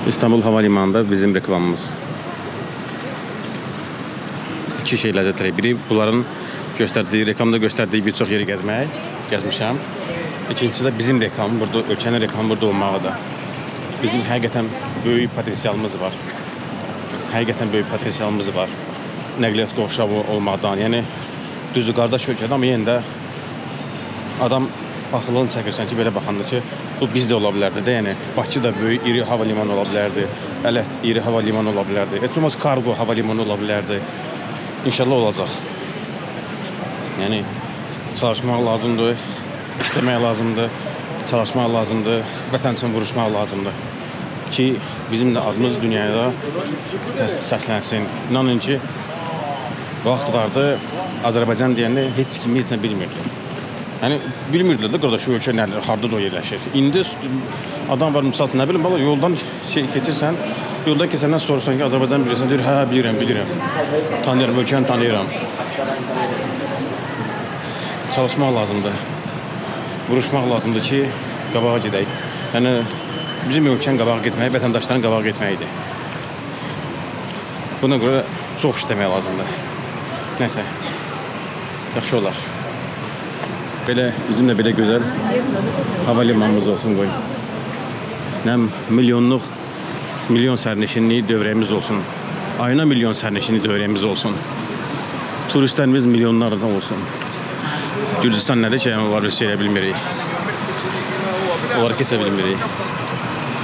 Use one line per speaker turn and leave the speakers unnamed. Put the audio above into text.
İstanbul Havalimanı'nda bizim reklamımız. İki şey ləzzətli. Biri bunların göstərdiyi, reklamda göstərdiyi bir çox yeri gəzmişəm. İkincisi de bizim reklam, burada ölkənin reklamı burada olmağı da. Bizim həqiqətən böyük potensialımız var. Həqiqətən böyük potensialımız var. Nəqliyyat qovşağı olmaqdan, yəni düzdür qardaş ölkədə, amma yenə də adam baxılığını çəkirsən ki, belə baxanda ki, bu bizdə ola bilərdi də, yəni Bakıda böyük iri havalimanı ola bilərdi, Ələt iri havalimanı ola bilərdi, heç olmaz kargo havalimanı ola bilərdi. İnşallah olacaq. Yəni çalışmaq lazımdır, işləmək lazımdır, çalışmaq lazımdır, vətən üçün vuruşmaq lazımdır ki, bizim də adımız dünyada səslənsin. İnanın ki, vaxt vardı, Azərbaycan deyəndə heç kimi heç nə bilmirdi. Yəni bilmirdilər də qardaş, ölkə nədir, harda da yerləşir. İndi adam var, misal nə bilim, yoldan keçirsən, yolda keçəndən sorursan ki, Azərbaycan bilirsən, deyir, hə, bilirəm. Tanıyıram, ölkəni tanıyıram. Çalışmaq lazımdır. Vuruşmaq lazımdır ki, qabağa gedək. Yəni bizim ölkənin qabağa getməyi, vətəndaşların qabağa getməyidir. Buna görə çox işləmək lazımdır. Nəysə, yaxşı olar. Bizim də belə gözəl havalimanımız olsun qoy. Nə milyon sərnişinlik dövrəyimiz olsun. Ayına milyon sərnişinlik dövrəyimiz olsun. Turistlərimiz milyonlardan olsun. Gürcistan nədir ki, onları şey bilmirik. Onları keçə bilmirik.